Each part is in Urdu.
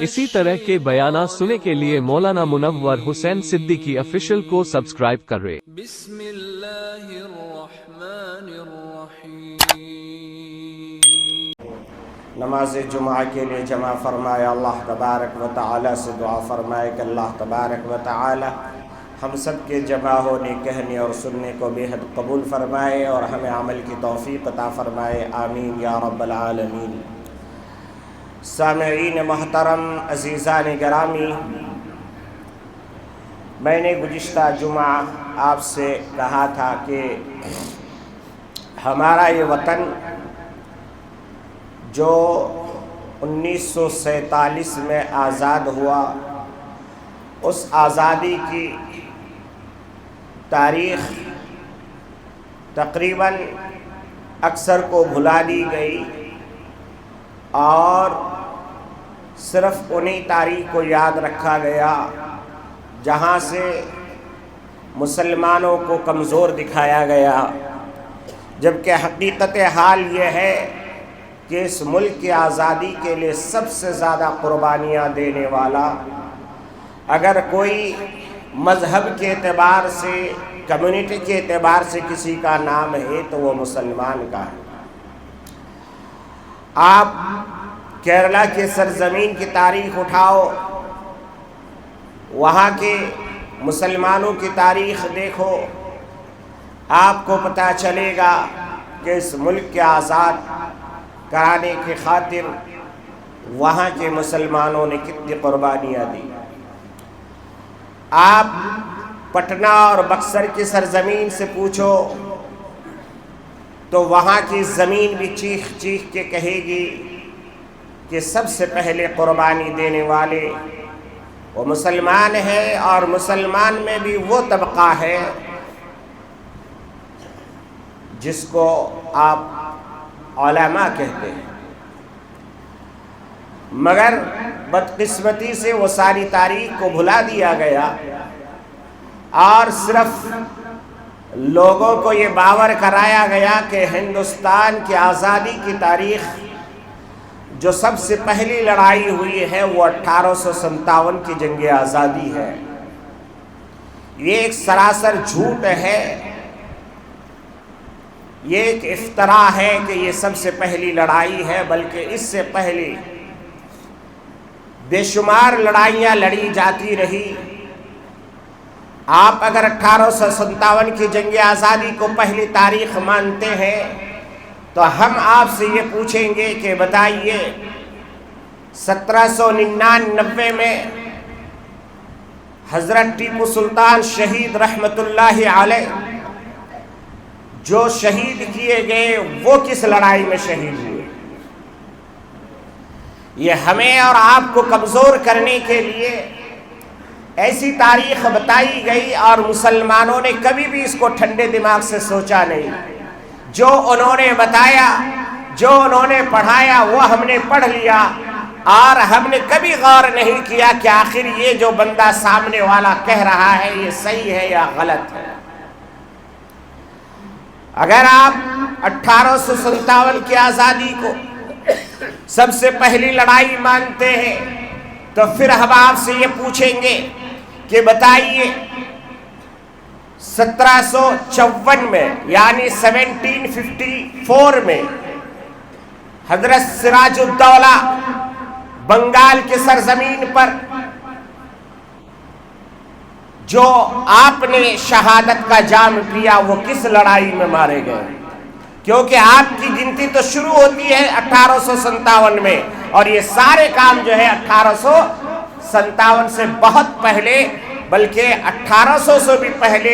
اسی طرح کے بیانات سننے کے لیے مولانا منور حسین صدیقی آفیشیل کو سبسکرائب کریں۔ بسم اللہ الرحمن الرحیم۔ نماز جمعہ کے لیے جمع فرمائے اللہ تبارک و تعالی سے دعا فرمائے کہ اللہ تبارک و تعالی ہم سب کے جمع ہونے، کہنے اور سننے کو بے حد قبول فرمائے اور ہمیں عمل کی توفیق عطا فرمائے، آمین یا رب العالمین۔ سامعین محترم، عزیزان گرامی، میں نے گزشتہ جمعہ آپ سے کہا تھا کہ ہمارا یہ وطن جو 1947 میں آزاد ہوا، اس آزادی کی تاریخ تقریباً اکثر کو بھلا دی گئی اور صرف انہی تاریخ کو یاد رکھا گیا جہاں سے مسلمانوں کو کمزور دکھایا گیا، جبکہ حقیقت حال یہ ہے کہ اس ملک کی آزادی کے لیے سب سے زیادہ قربانیاں دینے والا اگر کوئی مذہب کے اعتبار سے، کمیونٹی کے اعتبار سے کسی کا نام ہے تو وہ مسلمان کا ہے۔ آپ کیرلا کے سرزمین کی تاریخ اٹھاؤ، وہاں کے مسلمانوں کی تاریخ دیکھو، آپ کو پتہ چلے گا کہ اس ملک کے آزاد کرانے کی خاطر وہاں کے مسلمانوں نے کتنی قربانیاں دی۔ آپ پٹنہ اور بکسر کی سرزمین سے پوچھو تو وہاں کی زمین بھی چیخ چیخ کے کہے گی کہ سب سے پہلے قربانی دینے والے وہ مسلمان ہیں، اور مسلمان میں بھی وہ طبقہ ہے جس کو آپ علماء کہتے ہیں، مگر بدقسمتی سے وہ ساری تاریخ کو بھلا دیا گیا اور صرف لوگوں کو یہ باور کرایا گیا کہ ہندوستان کی آزادی کی تاریخ جو سب سے پہلی لڑائی ہوئی ہے وہ 1857 کی جنگ آزادی ہے۔ یہ ایک سراسر جھوٹ ہے، یہ ایک افتراء ہے کہ یہ سب سے پہلی لڑائی ہے، بلکہ اس سے پہلے بے شمار لڑائیاں لڑی جاتی رہی۔ آپ اگر 1857 کی جنگ آزادی کو پہلی تاریخ مانتے ہیں تو ہم آپ سے یہ پوچھیں گے کہ بتائیے 1799 میں حضرت ٹیپو سلطان شہید رحمت اللہ علیہ جو شہید کیے گئے وہ کس لڑائی میں شہید ہوئے؟ یہ ہمیں اور آپ کو کمزور کرنے کے لیے ایسی تاریخ بتائی گئی، اور مسلمانوں نے کبھی بھی اس کو ٹھنڈے دماغ سے سوچا نہیں۔ جو انہوں نے بتایا، جو انہوں نے پڑھایا وہ ہم نے پڑھ لیا، اور ہم نے کبھی غور نہیں کیا کہ آخر یہ جو بندہ سامنے والا کہہ رہا ہے یہ صحیح ہے یا غلط ہے۔ اگر آپ 1857 کی آزادی کو سب سے پہلی لڑائی مانتے ہیں تو پھر ہم آپ سے یہ پوچھیں گے کہ بتائیے 1754 میں یعنی 1754 میں حضرت سراج الدولہ بنگال کی سرزمین پر جو آپ نے شہادت کا جام پیا وہ کس لڑائی میں مارے گئے؟ کیونکہ آپ کی گنتی تو شروع ہوتی ہے 1857 میں، اور یہ سارے کام جو ہے 1857 سے بہت پہلے، بلکہ 1800 سے بھی پہلے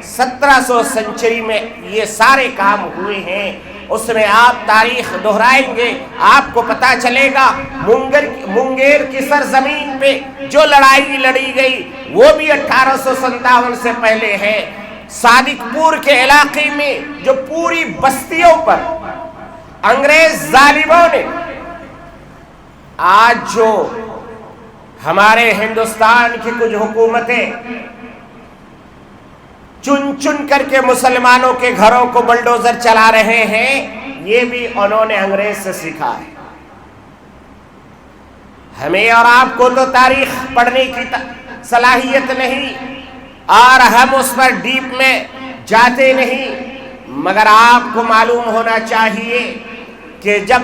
1700 سنچری میں یہ سارے کام ہوئے ہیں۔ اس میں آپ تاریخ دہرائیں گے، آپ کو پتہ چلے گا منگیر کی سرزمین پہ جو لڑائی لڑی گئی وہ بھی 1857 سے پہلے ہے۔ صادق پور کے علاقے میں جو پوری بستیوں پر انگریز ظالموں نے آج جو ہمارے ہندوستان کی کچھ حکومتیں چن چن کر کے مسلمانوں کے گھروں کو بلڈوزر چلا رہے ہیں، یہ بھی انہوں نے انگریز سے سیکھا ہے۔ ہمیں اور آپ کو تو تاریخ پڑھنے کی صلاحیت نہیں اور ہم اس پر ڈیپ میں جاتے نہیں، مگر آپ کو معلوم ہونا چاہیے کہ جب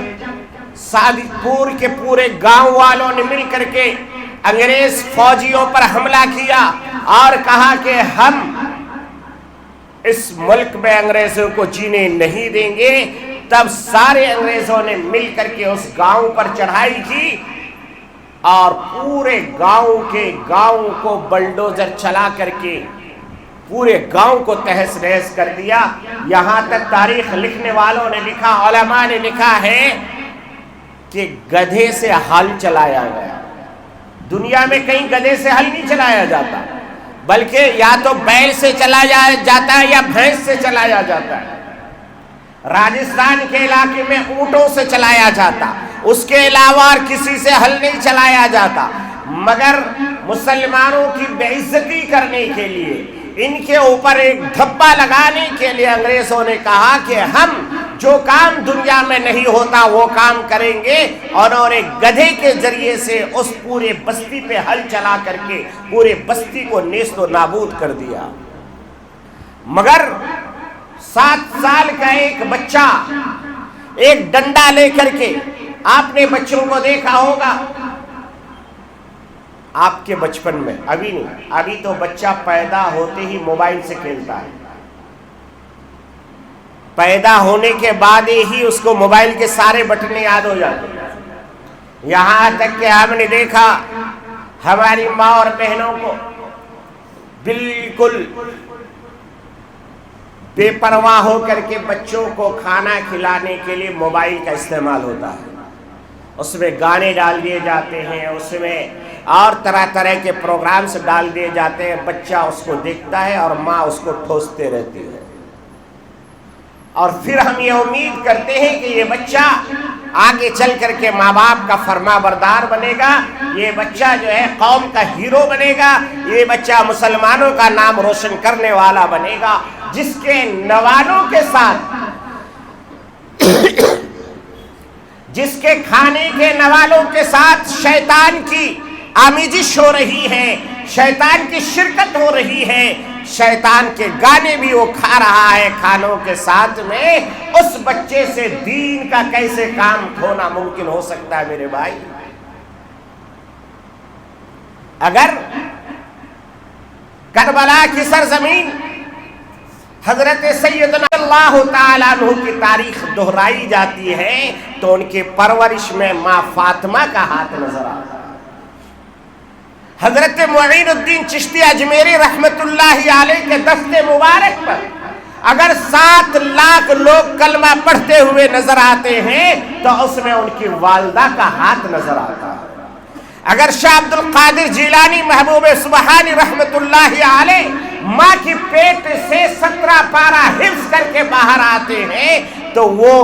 صادق پور کے پورے گاؤں والوں نے مل کر کے انگریز فوجیوں پر حملہ کیا اور کہا کہ ہم اس ملک میں انگریزوں کو جینے نہیں دیں گے، تب سارے انگریزوں نے مل کر کے اس گاؤں پر چڑھائی کی اور پورے گاؤں کو بلڈوزر چلا کر کے پورے گاؤں کو تہس نہس کر دیا۔ یہاں تک تاریخ لکھنے والوں نے لکھا، علماء نے لکھا ہے کہ گدھے سے ہل چلایا گیا۔ دنیا میں کہیں گدھے سے ہل نہیں چلایا جاتا، بلکہ یا تو بیل سے چلایا جاتا ہے یا بھینس سے چلایا جاتا ہے۔ راجستھان کے علاقے میں اونٹوں سے چلایا جاتا، اس کے علاوہ کسی سے ہل نہیں چلایا جاتا، مگر مسلمانوں کی بے عزتی کرنے کے لیے، ان کے اوپر ایک دھبا لگانے کے لیے انگریزوں نے کہا کہ ہم جو کام دنیا میں نہیں ہوتا وہ کام کریں گے، اور انہوں نے گدھے کے ذریعے سے اس پورے بستی پہ ہل چلا کر کے پورے بستی کو نیست و نابود کر دیا۔ مگر 7 سال کا ایک بچہ ایک ڈنڈا لے کر کے، آپ نے بچوں کو دیکھا ہوگا آپ کے بچپن میں، ابھی نہیں، ابھی تو بچہ پیدا ہوتے ہی موبائل سے کھیلتا ہے، پیدا ہونے کے بعد ہی اس کو موبائل کے سارے بٹن یاد ہو جاتے ہیں۔ یہاں تک کہ ہم نے دیکھا ہماری ماں اور بہنوں کو بالکل بے پرواہ ہو کر کے بچوں کو کھانا کھلانے کے لیے موبائل کا استعمال ہوتا ہے، اس میں گانے ڈال دیے جاتے ہیں، اس میں اور طرح طرح کے پروگرامز ڈال دیے جاتے ہیں، بچہ اس کو دیکھتا ہے اور ماں اس کو ٹھوستے رہتی ہے، اور پھر ہم یہ امید کرتے ہیں کہ یہ بچہ آگے چل کر کے ماں باپ کا فرما بردار بنے گا، یہ بچہ جو ہے قوم کا ہیرو بنے گا، یہ بچہ مسلمانوں کا نام روشن کرنے والا بنے گا، جس کے نوالوں کے ساتھ جس کے کھانے کے نوالوں کے ساتھ شیطان کی آمیزش ہو رہی ہے، شیطان کی شرکت ہو رہی ہے، شیطان کے گانے بھی وہ کھا رہا ہے کھانوں کے ساتھ میں، اس بچے سے دین کا کیسے کام کھونا ممکن ہو سکتا ہے میرے بھائی؟ اگر کربلا کی سرزمین حضرت سیدنا اللہ تعالیٰ عنہ کی تاریخ دہرائی جاتی ہے تو ان کی پرورش میں ماں فاطمہ کا ہاتھ نظر آتا ہے۔ حضرت معین الدین چشتی اجمیری رحمت اللہ علیہ کے دست مبارک پر اگر 7 لاکھ لوگ کلمہ پڑھتے ہوئے نظر آتے ہیں تو اس میں ان کی والدہ کا ہاتھ نظر آتا ہے۔ اگر شاہ عبد القادر جیلانی محبوب سبحانی رحمت اللہ علیہ ماں کی پیٹ سے 17 پارہ حفظ کر کے باہر آتے ہیں تو وہ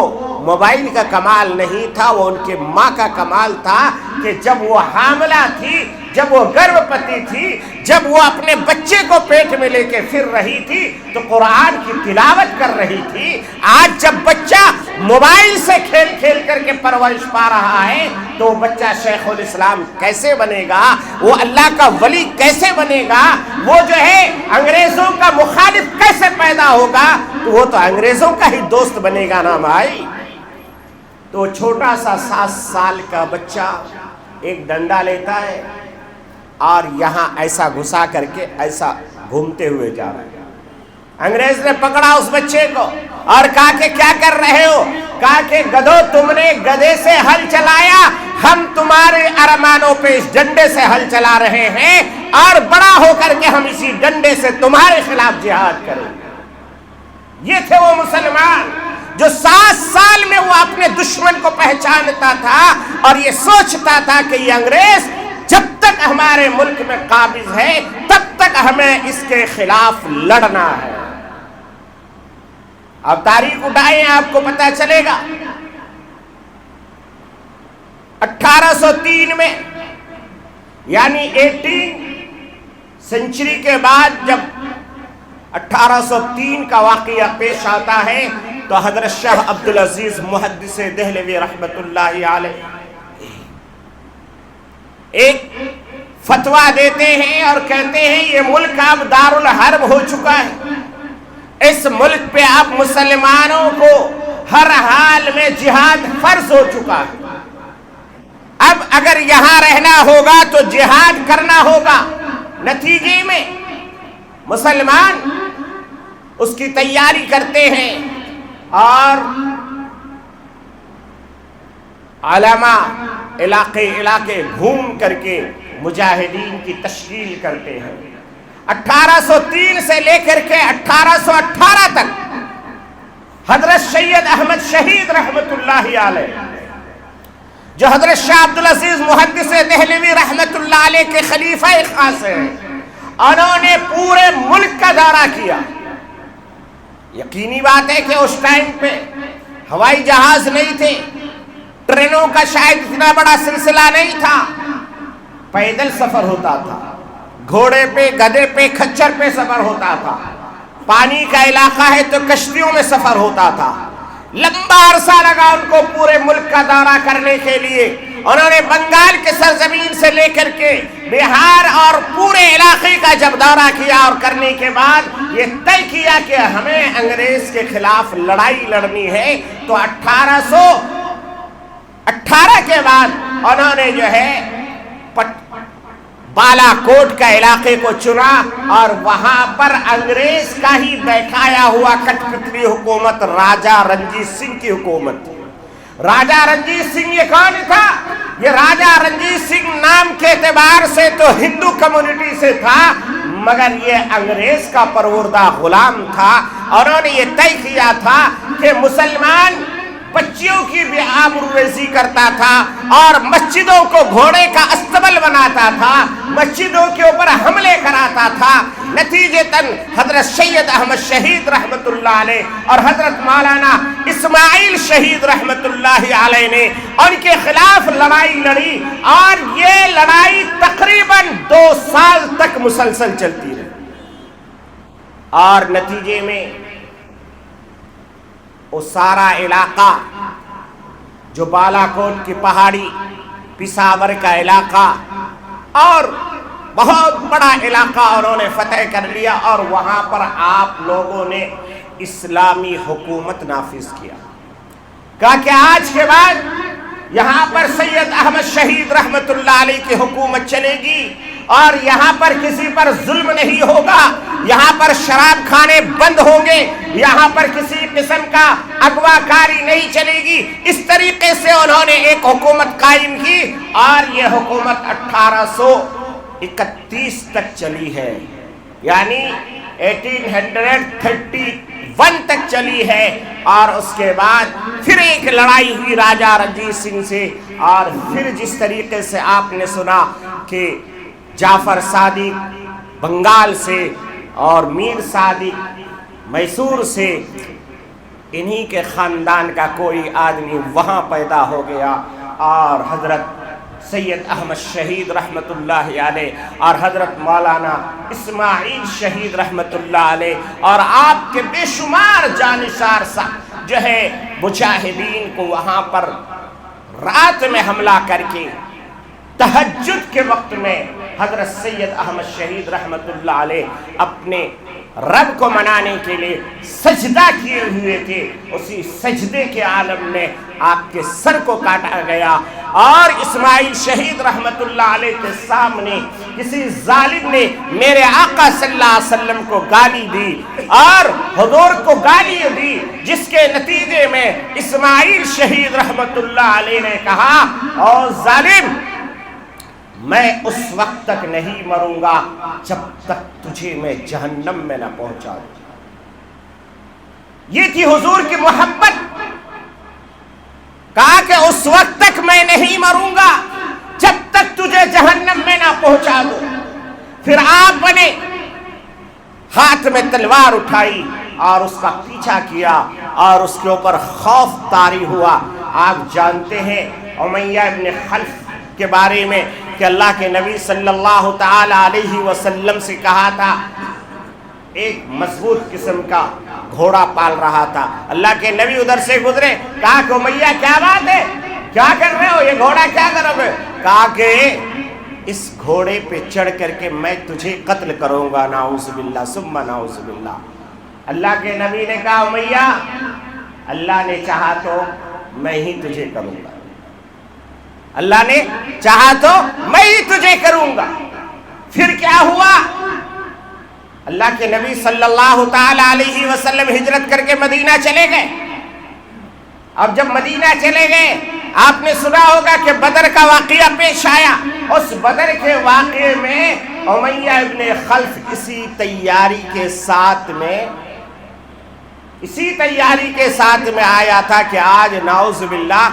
موبائل کا کمال نہیں تھا، وہ ان کے ماں کا کمال تھا کہ جب وہ حاملہ تھی، جب وہ گربھوتی تھی، جب وہ اپنے بچے کو پیٹ میں لے کے پھر رہی تھی تو قرآن کی تلاوت کر رہی تھی۔ آج جب بچہ موبائل سے کھیل کھیل کر کے پرورش پا رہا ہے تو وہ بچہ شیخ الاسلام کیسے بنے گا، وہ اللہ کا ولی کیسے بنے گا، وہ جو ہے انگریزوں کا مخالف کیسے پیدا ہوگا؟ تو وہ تو انگریزوں کا ہی دوست بنے گا نا بھائی۔ تو چھوٹا سا 7 سال کا بچہ ایک ڈنڈا لیتا ہے اور یہاں ایسا گھسا کر کے ایسا گھومتے ہوئے جا رہا ہے۔ انگریز نے پکڑا اس بچے کو اور کہا کہ کیا کر رہے ہو؟ کہا کہ گدھو تم نے گدھے سے ہل چلایا، ہم تمہارے ارمانوں پہ اس ڈنڈے سے ہل چلا رہے ہیں اور بڑا ہو کر کے ہم اسی ڈنڈے سے تمہارے خلاف جہاد کریں گے۔ یہ تھے وہ مسلمان جو 7 سال میں وہ اپنے دشمن کو پہچانتا تھا اور یہ سوچتا تھا کہ یہ انگریز جب تک ہمارے ملک میں قابض ہے تب تک ہمیں اس کے خلاف لڑنا ہے۔ اب تاریخ اٹھائیں آپ کو پتہ چلے گا 1803 میں یعنی 18 سنچری کے بعد جب 1803 کا واقعہ پیش آتا ہے تو حضرت شاہ عبدالعزیز محدث دہلوی رحمت اللہ علیہ ایک فتویٰ دیتے ہیں اور کہتے ہیں یہ ملک اب دارالحرب ہو چکا ہے، اس ملک پہ اب مسلمانوں کو ہر حال میں جہاد فرض ہو چکا ہے، اب اگر یہاں رہنا ہوگا تو جہاد کرنا ہوگا۔ نتیجے میں مسلمان اس کی تیاری کرتے ہیں اور علماء علاقے گھوم کر کے مجاہدین کی تشکیل کرتے ہیں۔ 1803 سے لے کر کے 1818 تک حضرت سید احمد شہید رحمت اللہ علیہ، جو حضرت شاہ عبدالعزیز محدث دہلوی رحمت اللہ علیہ کے خلیفہ خاص ہیں، انہوں نے پورے ملک کا دورہ کیا۔ یقینی بات ہے کہ اس ٹائم پہ ہوائی جہاز نہیں تھے، ٹرینوں کا شاید اتنا بڑا سلسلہ نہیں تھا، پیدل سفر ہوتا تھا، گھوڑے پہ، گدھے پہ، کھچر پہ سفر ہوتا تھا، پانی کا علاقہ ہے تو کشتیوں میں سفر ہوتا تھا۔ لمبا عرصہ لگا ان کو پورے ملک کا دورہ کرنے کے لیے۔ انہوں نے بنگال کے سرزمین سے لے کر کے بہار اور پورے علاقے کا جب دورہ کیا اور کرنے کے بعد یہ طے کیا کہ ہمیں انگریز کے خلاف لڑائی لڑنی ہے، تو 1818 کے بعد انہوں نے جو ہے بالا کوٹ کا علاقے کو چنا اور وہاں پر انگریز کا ہی بیٹھایا ہوا کٹھپتلی حکومت راجہ رنجیت سنگھ کی حکومت تھی۔ راجہ رنجیت سنگھ یہ کون تھا؟ یہ راجہ رنجیت سنگھ نام کے اعتبار سے تو ہندو کمیونٹی سے تھا، مگر یہ انگریز کا پروردہ غلام تھا۔ انہوں نے یہ طے کیا تھا کہ مسلمان بچیوں کی بھی آبروریزی کرتا تھا اور مسجدوں کو گھوڑے کا استبل بناتا تھا، مسجدوں کے اوپر حملے کراتا تھا۔ نتیجتاً حضرت سید احمد شہید رحمت اللہ علیہ اور حضرت مولانا اسماعیل شہید رحمت اللہ علیہ نے ان کے خلاف لڑائی لڑی اور یہ لڑائی تقریباً 2 سال تک مسلسل چلتی رہی، اور نتیجے میں وہ سارا علاقہ جو بالا کوٹ کی پہاڑی، پشاور کا علاقہ اور بہت بڑا علاقہ انہوں نے فتح کر لیا، اور وہاں پر آپ لوگوں نے اسلامی حکومت نافذ کیا۔ کہا کہ آج کے بعد یہاں پر سید احمد شہید رحمت اللہ علیہ کی حکومت چلے گی اور یہاں پر کسی پر ظلم نہیں ہوگا، یہاں پر شراب کھانے بند ہوں گے، یہاں پر کسی قسم کا اغوا کاری نہیں چلے گی۔ اس طریقے سے انہوں نے ایک حکومت قائم کی اور یہ حکومت 1831 تک چلی ہے، یعنی 1831 تک چلی ہے، اور اس کے بعد پھر ایک لڑائی ہوئی راجہ رنجیت سنگھ سے، اور پھر جس طریقے سے آپ نے سنا کہ جعفر صادق بنگال سے اور میر صادق میسور سے، انہی کے خاندان کا کوئی آدمی وہاں پیدا ہو گیا، اور حضرت سید احمد شہید رحمت اللہ علیہ اور حضرت مولانا اسماعیل شہید رحمت اللہ علیہ اور آپ کے بے شمار جانشار جو ہے مجاہدین کو وہاں پر رات میں حملہ کر کے تہجد کے وقت میں حضرت سید احمد شہید رحمت اللہ علیہ اپنے رب کو منانے کے لیے سجدہ کیے ہوئے تھے، اسی سجدے کے عالم میں آپ کے سر کو کاٹا گیا، اور اسماعیل شہید رحمت اللہ علیہ کے سامنے کسی ظالم نے میرے آقا صلی اللہ علیہ وسلم کو گالی دی اور حضور کو گالی دی، جس کے نتیجے میں اسماعیل شہید رحمت اللہ علیہ نے کہا، او ظالم، میں اس وقت تک نہیں مروں گا جب تک تجھے میں جہنم میں نہ پہنچا دوں۔ یہ تھی حضور کی محبت۔ کہا کہ اس وقت تک میں نہیں مروں گا جب تک تجھے جہنم میں نہ پہنچا دوں۔ پھر آپ نے ہاتھ میں تلوار اٹھائی اور اس کا پیچھا کیا اور اس کے اوپر خوف طاری ہوا۔ آپ جانتے ہیں امیہ ابن خلف کے بارے میں کہ اللہ کے نبی صلی اللہ تعالی علیہ وسلم سے کہا تھا، ایک مضبوط قسم کا گھوڑا پال رہا تھا، اللہ کے نبی ادھر سے گزرے، کہا کہ امیہ کیا بات ہے، کیا کر رہے ہو، یہ گھوڑا کیا کرو گے؟ کہا کہ اس گھوڑے پہ چڑھ کر کے میں تجھے قتل کروں گا، نعوذ باللہ ثم نعوذ باللہ۔ اللہ کے نبی نے کہا امیہ اللہ نے چاہا تو میں ہی تجھے کروں گا، اللہ نے چاہا تو میں ہی تجھے کروں گا۔ پھر کیا ہوا؟ اللہ کے نبی صلی اللہ تعالی علیہ وسلم ہجرت کر کے مدینہ چلے گئے۔ اب جب مدینہ چلے گئے، آپ نے سنا ہوگا کہ بدر کا واقعہ پیش آیا۔ اس بدر کے واقعے میں امیہ ابن خلف اسی تیاری کے ساتھ میں آیا تھا کہ آج نعوذ باللہ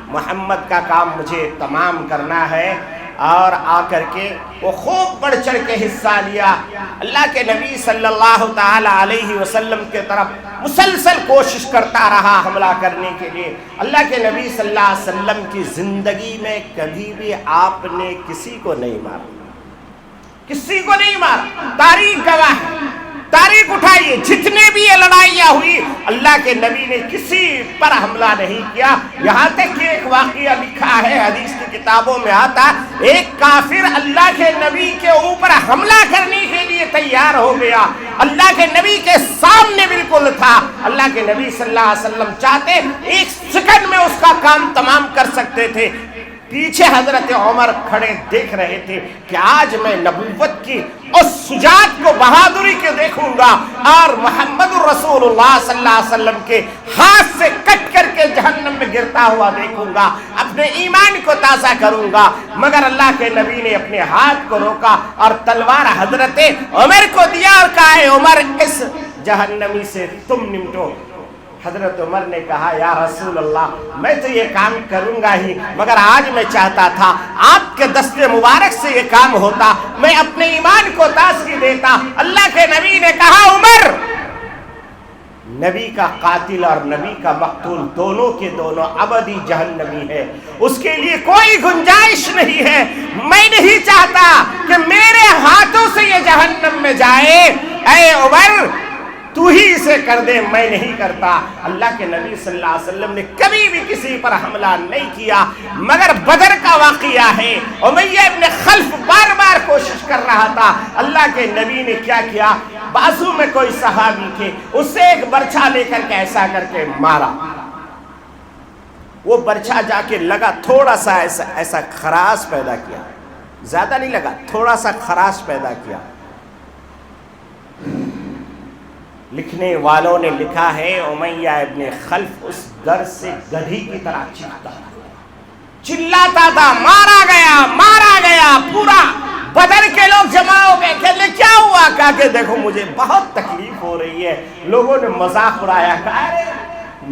محمد کا کام مجھے تمام کرنا ہے، اور آ کر کے وہ خوب بڑھ چڑھ کے حصہ لیا۔ اللہ کے نبی صلی اللہ تعالی علیہ وسلم کے طرف مسلسل کوشش کرتا رہا حملہ کرنے کے لیے۔ اللہ کے نبی صلی اللہ علیہ وسلم کی زندگی میں کبھی بھی آپ نے کسی کو نہیں مارا، کسی کو نہیں مارا۔ تاریخ گواہ ہے، تاریخ اٹھائیے، جتنے بھی یہ لڑائیاں ہوئی اللہ کے نبی نے کسی پر حملہ نہیں کیا۔ یہاں تک کہ ایک واقعہ لکھا ہے، حدیث کی کتابوں میں آتا، ایک کافر اللہ کے نبی کے اوپر حملہ کرنے کے لیے تیار ہو گیا، اللہ کے نبی کے سامنے بالکل تھا۔ اللہ کے نبی صلی اللہ علیہ وسلم چاہتے ایک سیکنڈ میں اس کا کام تمام کر سکتے تھے۔ پیچھے حضرت عمر کھڑے دیکھ رہے تھے کہ آج میں نبوت کی اس شجاعت کو، بہادری کے دیکھوں گا، اور محمد رسول اللہ صلی اللہ علیہ وسلم کے ہاتھ سے کٹ کر کے جہنم میں گرتا ہوا دیکھوں گا، اپنے ایمان کو تازہ کروں گا۔ مگر اللہ کے نبی نے اپنے ہاتھ کو روکا اور تلوار حضرت عمر کو دیا اور کہا اے عمر اس جہنمی سے تم نمٹو۔ حضرت عمر نے کہا یا رسول اللہ میں تو یہ کام کروں گا ہی، مگر آج میں چاہتا تھا آپ کے دست مبارک سے یہ کام ہوتا، میں اپنے ایمان کو تازگی دیتا۔ اللہ کے نبی نے کہا عمر، نبی کا قاتل اور نبی کا مقتول دونوں کے دونوں ابدی جہنمی ہے، اس کے لیے کوئی گنجائش نہیں ہے۔ میں نہیں چاہتا کہ میرے ہاتھوں سے یہ جہنم میں جائے، اے عمر تو ہی اسے کر دے، میں نہیں کرتا۔ اللہ کے نبی صلی اللہ علیہ وسلم نے کبھی بھی کسی پر حملہ نہیں کیا، مگر بدر کا واقعہ ہے، امیہ ابن خلف بار بار کوشش کر رہا تھا۔ اللہ کے نبی نے کیا کیا، بازو میں کوئی صحابی تھے، اس سے ایک برچھا لے کر کے ایسا کر کے مارا، وہ برچھا جا کے لگا، تھوڑا سا ایسا خراش پیدا کیا، زیادہ نہیں لگا، تھوڑا سا خراش پیدا کیا۔ لکھنے والوں نے لکھا ہے امیہ ابن خلف اس ڈر سے گدھی کی طرح چلاتا تھا، مارا گیا۔ پورا بدر کے لوگ جمع ہو گئے، کہنے کیا ہوا؟ کہا کہ دیکھو مجھے بہت تکلیف ہو رہی ہے۔ لوگوں نے مذاق اڑایا، کہا ارے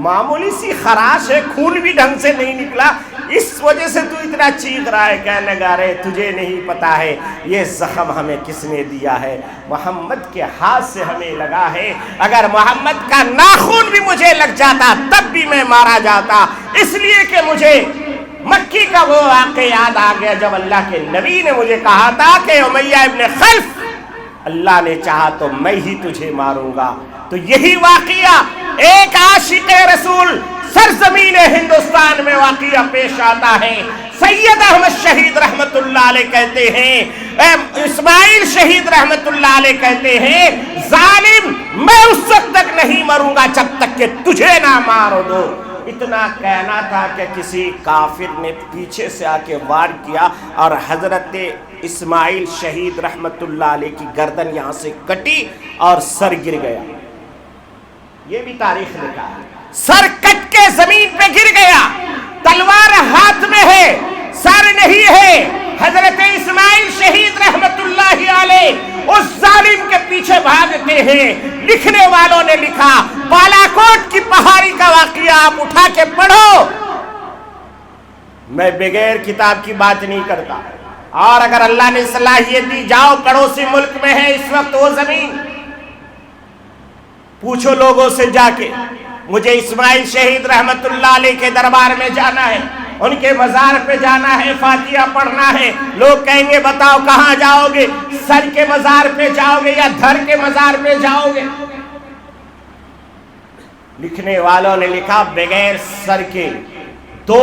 معمولی سی خراش ہے، خون بھی ڈھنگ سے نہیں نکلا، اس وجہ سے تو اتنا چیخ رہا ہے۔ کہنے لگا رہے تجھے نہیں پتا ہے یہ زخم ہمیں کس نے دیا ہے، محمد کے ہاتھ سے ہمیں لگا ہے، اگر محمد کا ناخن بھی مجھے لگ جاتا تب بھی میں مارا جاتا، اس لیے کہ مجھے مکی کا وہ واقعہ یاد آ گیا جب اللہ کے نبی نے مجھے کہا تھا کہ امیہ ابن خلف اللہ نے چاہا تو میں ہی تجھے ماروں گا۔ تو یہی واقعہ ایک عاشق رسول سرزمین ہندوستان میں واقعہ پیش آتا ہے۔ سید احمد شہید رحمت اللہ علیہ کہتے ہیں، اسماعیل شہید رحمت اللہ علیہ کہتے ہیں، ظالم میں اس وقت تک نہیں مروں گا جب تک کہ تجھے نہ مارو دو۔ اتنا کہنا تھا کہ کسی کافر نے پیچھے سے آ کے وار کیا اور حضرت اسماعیل شہید رحمت اللہ علیہ کی گردن یہاں سے کٹی اور سر گر گیا۔ یہ بھی تاریخ لکھا ہے، سر کٹ کے زمین پہ گر گیا، تلوار ہاتھ میں ہے، سر نہیں ہے۔ حضرت اسماعیل شہید رحمت اللہ علیہ اس ظالم کے پیچھے بھاگتے ہیں۔ لکھنے والوں نے لکھا، بالاکوٹ کی پہاڑی کا واقعہ آپ اٹھا کے پڑھو، میں بغیر کتاب کی بات نہیں کرتا، اور اگر اللہ نے صلاحیت دی جاؤ پڑوسی ملک میں ہے اس وقت وہ زمین، پوچھو لوگوں سے جا کے، مجھے اسماعیل شہید رحمت اللہ علیہ کے دربار میں جانا ہے، ان کے مزار پہ جانا ہے، فاتحہ پڑھنا ہے۔ لوگ کہیں گے بتاؤ کہاں جاؤ گے، سر کے مزار پہ جاؤ گے یا دھر کے مزار پہ جاؤ گے؟ لکھنے والوں نے لکھا بغیر سر کے 2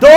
2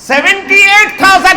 78,000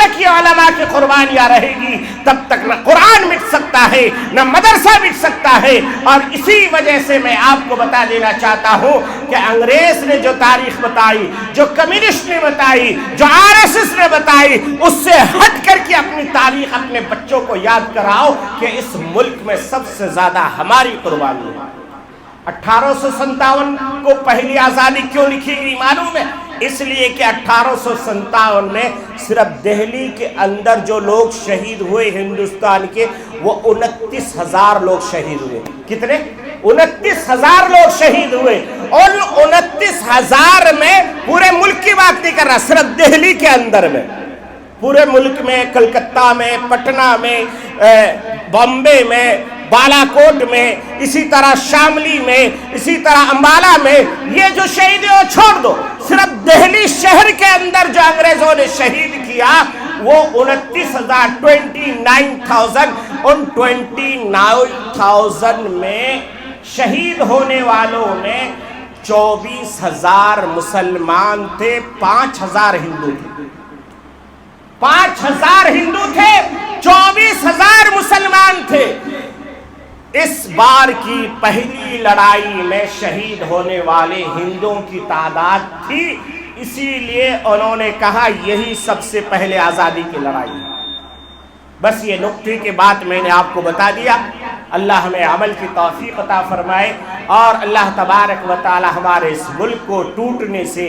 تک یہ علماء کی قربانیاں رہے گی تب تک نہ قرآن مٹ سکتا ہے نہ مدرسہ مٹ سکتا ہے. اور اسی وجہ سے میں آپ کو بتا دینا چاہتا ہوں کہ انگریز نے جو تاریخ بتائی، جو کمیونسٹ نے بتائی، جو RSS نے بتائی، اس سے ہٹ کر کے اپنی تاریخ اپنے بچوں کو یاد کراؤ کہ اس ملک میں سب سے زیادہ ہماری قربانی ہے. 1857 کو پہلی آزادی کیوں لکھی گئی معلوم ہے؟ اس لیے کہ 1857 میں صرف دہلی کے اندر جو لوگ شہید ہوئے ہندوستان کے، وہ 29,000 لوگ شہید ہوئے. کتنے؟ 29,000 لوگ شہید ہوئے. اور 29,000 میں پورے ملک کی بات نہیں کر رہا، صرف دہلی کے اندر میں، پورے ملک میں، کلکتہ میں، پٹنہ میں، بامبے میں، بالا کوٹ میں، اسی طرح شاملی میں، اسی طرح امبالہ میں، یہ جو شہید ہیں وہ چھوڑ دو. صرف دہلی شہر کے اندر جو انگریزوں نے شہید کیا وہ 29,000، 29,000. ان 29,000 میں شہید ہونے والوں میں 24,000 مسلمان تھے، 5,000 ہندو تھے. 5,000 ہندو تھے، 24,000 مسلمان تھے. اس بار کی پہلی لڑائی میں شہید ہونے والے ہندوؤں کی تعداد تھی، اسی لیے انہوں نے کہا یہی سب سے پہلے آزادی کی لڑائی ہے. بس یہ نقطے کے بعد میں نے آپ کو بتا دیا. اللہ ہمیں عمل کی توفیق عطا فرمائے اور اللہ تبارک و تعالی ہمارے اس ملک کو ٹوٹنے سے،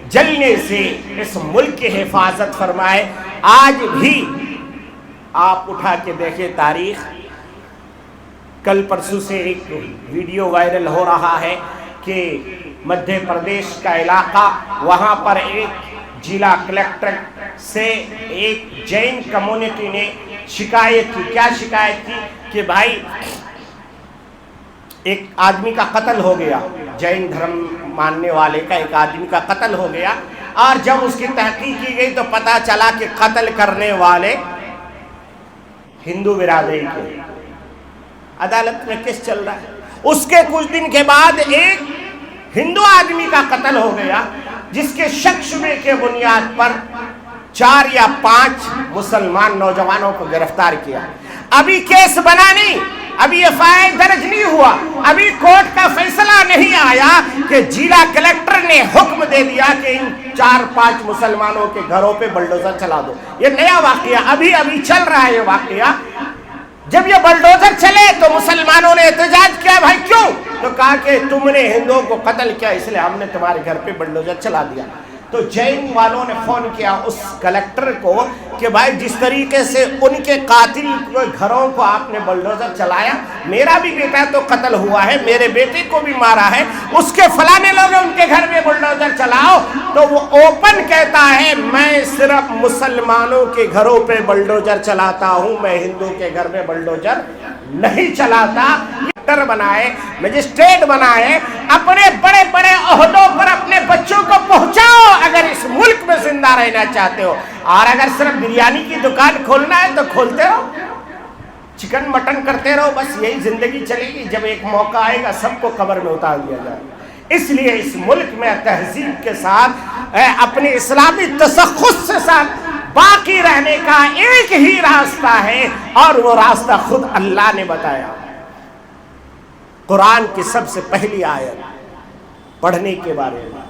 جلنے سے، اس ملک کی حفاظت فرمائے. آج بھی آپ اٹھا کے دیکھیں تاریخ، کل پرسوں سے ایک ویڈیو وائرل ہو رہا ہے کہ مدھیہ پردیش کا علاقہ، وہاں پر ایک ضلع کلکٹر سے ایک جین کمیونٹی نے شکایت کی. کیا شکایت کی؟ کہ بھائی ایک آدمی کا قتل ہو گیا، جین دھرم ماننے والے کا ایک آدمی کا قتل ہو گیا، اور جب اس کی تحقیق کی گئی تو پتا چلا کہ قتل کرنے والے ہندو برادری کے. عدالت میں کیس چل رہا ہے. اس کے کچھ دن کے بعد ایک ہندو آدمی کا قتل ہو گیا جس کے شک شبے کے بنیاد پر 4 یا 5 مسلمان نوجوانوں کو گرفتار کیا. ابھی کیس بنا نہیں، ابھی FIR درج نہیں ہوا، ابھی کورٹ کا فیصلہ نہیں آیا کہ ضلع کلکٹر نے حکم دے دیا کہ ان 4-5 مسلمانوں کے گھروں پہ بلڈوزر چلا دو. یہ نیا واقعہ ابھی چل رہا ہے. یہ واقعہ جب یہ بلڈوزر چلے تو مسلمانوں نے احتجاج کیا. بھائی کیوں؟ تو کہا کہ تم نے ہندوؤں کو قتل کیا اس لیے ہم نے تمہارے گھر پہ بلڈوزر چلا دیا. تو جین والوں نے فون کیا اس کلکٹر کو کہ بھائی جس طریقے سے ان کے قاتل کے گھروں کو آپ نے بلڈوزر چلایا، میرا بھی بیٹا تو قتل ہوا ہے، میرے بیٹے کو بھی مارا ہے، اس کے فلانے لوگ ان کے گھر میں بلڈوزر چلاؤ. تو وہ اوپن کہتا ہے میں صرف مسلمانوں کے گھروں پہ بلڈوزر چلاتا ہوں، میں ہندو کے گھر میں بلڈوزر نہیں چلاتا. بنائے، مجسٹریٹ بنائے، اپنے بڑے بڑے عہدوں پر اپنے بچوں کو پہنچاؤ اگر اس ملک میں زندہ رہنا چاہتے ہو. اور اگر صرف بریانی کی دکان کھولنا ہے تو کھولتے رہو، چکن مٹن کرتے رہو، بس یہی زندگی چلے گی. جب ایک موقع آئے گا سب کو قبر میں اتار دیا جائے. اس لیے اس ملک میں تہذیب کے ساتھ اپنے اسلامی تشخص کے ساتھ باقی رہنے کا ایک ہی راستہ ہے، اور وہ راستہ خود اللہ نے بتایا. قرآن کی سب سے پہلی آیت پڑھنے کے بارے میں.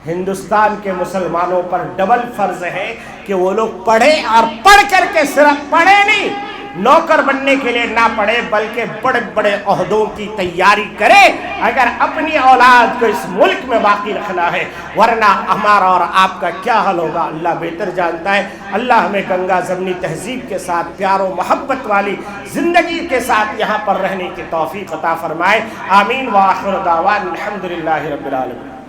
ہندوستان کے مسلمانوں پر ڈبل فرض ہے کہ وہ لوگ پڑھے، اور پڑھ کر کے صرف پڑھے نہیں، نوکر بننے کے لیے نہ پڑھے بلکہ بڑے بڑے عہدوں کی تیاری کرے اگر اپنی اولاد کو اس ملک میں باقی رکھنا ہے. ورنہ ہمارا اور آپ کا کیا حل ہوگا اللہ بہتر جانتا ہے. اللہ ہمیں گنگا زمنی تہذیب کے ساتھ، پیار و محبت والی زندگی کے ساتھ یہاں پر رہنے کی توفیق عطا فرمائے. آمین. وآخر دعوان الحمدللہ رب العالمین.